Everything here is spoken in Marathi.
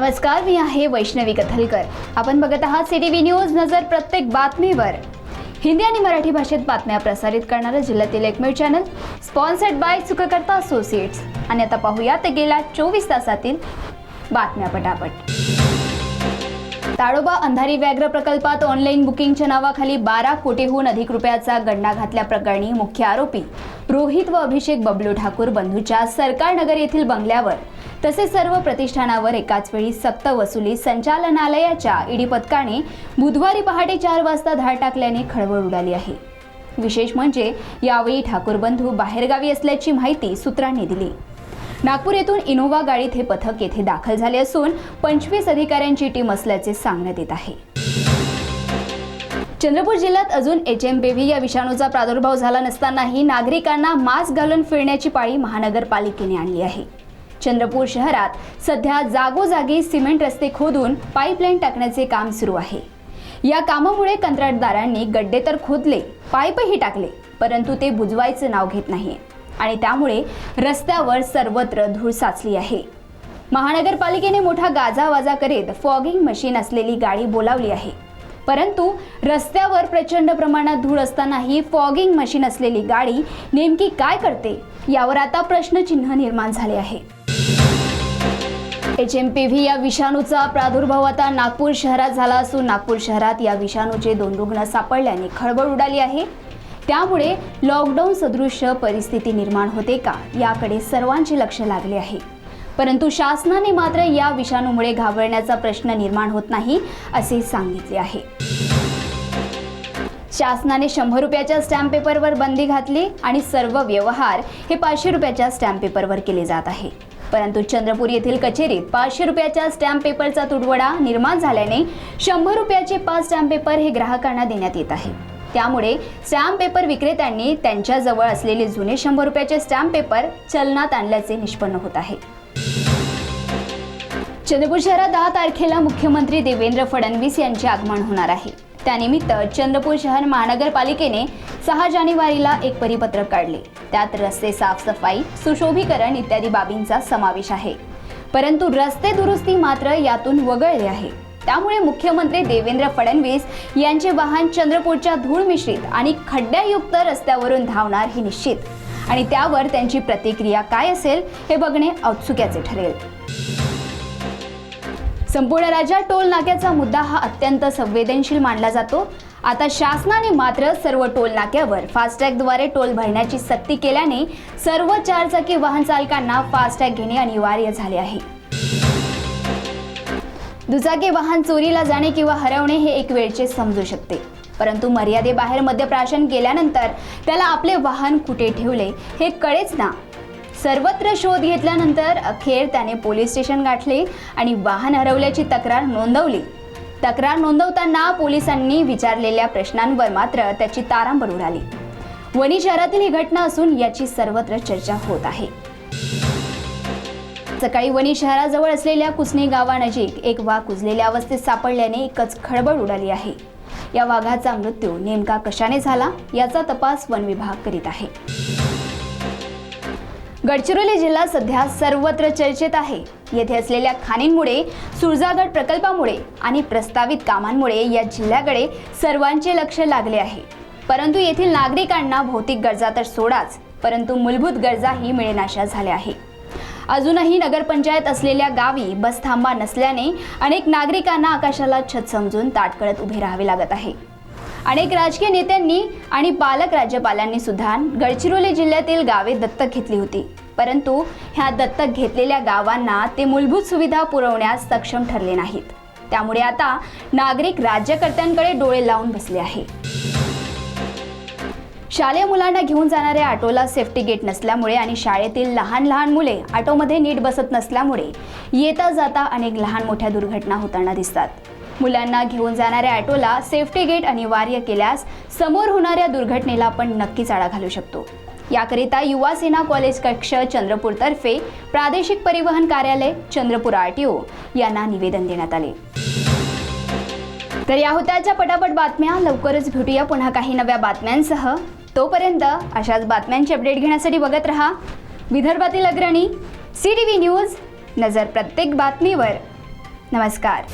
नमस्कार, मी आहे वैष्णवी कथलकर। आपण बघत आहात सीटीव्ही न्यूज। नजर प्रत्येक बातमीवर। हिंदी आणि मराठी भाषेत बातम्या प्रसारित करणारे जिल्ह्यातील एकमेव channel, sponsored by Sukhkarta associates. आणि आता पाहूया ते गेल्या 24 तासातील बातम्या पटापट। ताडोबा अंधारी व्याघ्र प्रकल्पात ऑनलाईन बुकिंगच्या नावाखाली 12 कोटीहून अधिक रुपयाचा गंडा घातल्याप्रकरणी मुख्य आरोपी रोहित व अभिषेक बबलू ठाकूर बंधूच्या सरकार नगर येथील बंगल्यावर तसेच सर्व प्रतिष्ठानावर एकाच वेळी सक्त वसुली संचालनालयाच्या ईडी पथकाने बुधवारी पहाटे 4 वाजता धाड टाकल्याने खळबळ उडाली आहे। विशेष म्हणजे यावेळी ठाकूर बंधू बाहेरगावी असल्याची माहिती सूत्रांनी दिली। नागपूर येथून इनोव्हा गाडीत हे पथक येथे दाखल झाले असून 25 अधिकाऱ्यांची टीम असल्याचे सांगण्यात येत आहे। चंद्रपूर जिल्ह्यात अजून HMPV या विषाणूचा प्रादुर्भाव झाला नसतानाही नागरिकांना मास्क घालून फिरण्याची पाळी महानगरपालिकेने आणली आहे। चंद्रपूर शहरात सध्या जागोजागी सिमेंट रस्ते खोदून पाईपलाईन टाकण्याचे काम सुरू आहे। या कामामुळे कंत्राटदारांनी गड्डे तर खोदले, पाईपही टाकले, परंतु ते बुजवायचे नाव घेत नाही आणि त्यामुळे रस्त्यावर सर्वत्र धूळ साचली आहे। महानगरपालिकेने मोठा गाजावाजा करीत फॉगिंग मशीन असलेली गाडी बोलावली आहे, परंतु रस्त्यावर प्रचंड प्रमाणात धूळ असतानाही फॉगिंग मशीन असलेली गाडी नेमकी काय करते यावर आता प्रश्नचिन्ह निर्माण झाले आहे। HMPV या विषाणूचा प्रादुर्भाव आता नागपूर शहरात झाला असून नागपूर शहरात या विषाणूचे 2 रुग्ण सापडल्याने खळबळ उडाली आहे। त्यामुळे लॉकडाऊन सदृश परिस्थिती निर्माण होते का याकडे सर्वांचे लक्ष लागले आहे, परंतु शासनाने मात्र या विषाणूमुळे घाबरण्याचा प्रश्न निर्माण होत नाही असे सांगितले आहे। शासनाने 100 रुपयाच्या स्टॅम्प पेपरवर बंदी घातली आणि सर्व व्यवहार हे 500 रुपयाच्या स्टॅम्प पेपरवर केले जात आहे, परंतु चंद्रपूर येथील कचेरीत 500 रुपयाच्या स्टॅम्प पेपरचा तुटवडा निर्माण झाल्याने 100 रुपयाचे 5 स्टॅम्प पेपर हे ग्राहकांना देण्यात येत आहे। त्यामुळे स्टॅम्प पेपर विक्रेत्यांनी त्यांच्याजवळ असलेले जुने 100 रुपयाचे स्टॅम्प पेपर चलनात आणल्याचे निष्पन्न होत आहे। चंद्रपूर शहरात 10 तारखेला मुख्यमंत्री देवेंद्र फडणवीस यांचे आगमन होणार आहे। त्यानिमित्त चंद्रपूर शहर महानगरपालिकेने 6 जानेवारीला एक परिपत्रक काढले। त्यात रस्ते साफसफाई, सुशोभीकरण इत्यादी बाबींचा समावेश आहे, परंतु रस्ते दुरुस्ती मात्र यातून वगळले आहे। त्यामुळे मुख्यमंत्री देवेंद्र फडणवीस यांचे वाहन चंद्रपूरच्या धूळ मिश्रित आणि खड्ड्यायुक्त रस्त्यावरून धावणार हे निश्चित आणि त्यावर त्यांची प्रतिक्रिया काय असेल हे बघणे औत्सुक्याचे ठरेल। संपूर्ण राज्यात टोल नाक्याचा मुद्दा हा अत्यंत संवेदनशील मानला जातो। आता शासनाने मात्र सर्व टोल नाक्यावर फास्टॅगद्वारे टोल भरण्याची सक्ती केल्याने सर्व 4 चाकी वाहन चालकांना फास्टॅग घेणे अनिवार्य झाले आहे। दुचाकी वाहन चोरीला जाणे किंवा हरवणे हे एक वेळचे समजू शकते, परंतु मर्यादेबाहेर मद्यप्राशन केल्यानंतर त्याला आपले वाहन कुठे ठेवले हे कळेच ना। सर्वत्र शोध घेतल्यानंतर अखेर त्याने पोलीस स्टेशन गाठले आणि वाहन हरवल्याची तक्रार नोंदवली। तक्रार नोंदवताना पोलिसांनी विचारलेल्या प्रश्नांवर मात्र त्याची तारांबळ उडाली। वणी शहरातील ही घटना असून याची सर्वत्र चर्चा होत आहे। सकाळी वणी शहराजवळ असलेल्या कुसणी गावानजीक एक वाघ कुजलेल्या अवस्थेत सापडल्याने एकच खळबळ उडाली आहे। या वाघाचा मृत्यू नेमका कशाने झाला याचा तपास वन विभाग करीत आहे। गडचिरोली जिल्हा सध्या सर्वत्र चर्चेत आहे। येथे असलेल्या खाणींमुळे, सुरजागड प्रकल्पामुळे आणि प्रस्तावित कामांमुळे या जिल्ह्याकडे सर्वांचे लक्ष लागले आहे, परंतु येथील नागरिकांना भौतिक गरजा तर सोडाच, परंतु मूलभूत गरजाही मिळेनाशा झाल्या आहे। अजूनही नगरपंचायत असलेल्या गावी बस थांबा नसल्याने अनेक नागरिकांना आकाशाला छत समजून ताटकळत उभे राहावे लागत आहे। अनेक राजकीय नेत्यांनी आणि पालक राज्यपालांनी सुद्धा गडचिरोली जिल्ह्यातील गावे दत्तक घेतली होती, परंतु ह्या दत्तक घेतलेल्या गावांना ते मूलभूत सुविधा पुरवण्यास सक्षम ठरले नाहीत। त्यामुळे आता नागरिक राज्यकर्त्यांकडे डोळे लावून बसले आहे। शालेय मुलांना घेऊन जाणाऱ्या ऑटोला सेफ्टी गेट नसल्यामुळे आणि शाळेतील लहान लहान मुले ऑटोमध्ये नीट बसत नसल्यामुळे येता जाता अनेक लहान मोठ्या दुर्घटना होताना दिसतात। मुलांना घेऊन जाणाऱ्या ऑटोला सेफ्टी गेट अनिवार्य केल्यास समोर होणाऱ्या दुर्घटनेला आपण नक्कीच आळा घालू शकतो। याकरिता युवा सेना कॉलेज कक्ष चंद्रपूर तर्फे प्रादेशिक परिवहन कार्यालय चंद्रपूर RTO यांना निवेदन देण्यात आले। तर या होत्याच्या पटापट बातम्या। लवकरच भेटूया पुन्हा काही नव्या बातम्यांसह। तोपर्यंत अशाच बातम्यांचे अपडेट घेण्यासाठी बघत रहा विदर्भातील अग्रणी CTV न्यूज। नजर प्रत्येक बातमीवर। नमस्कार.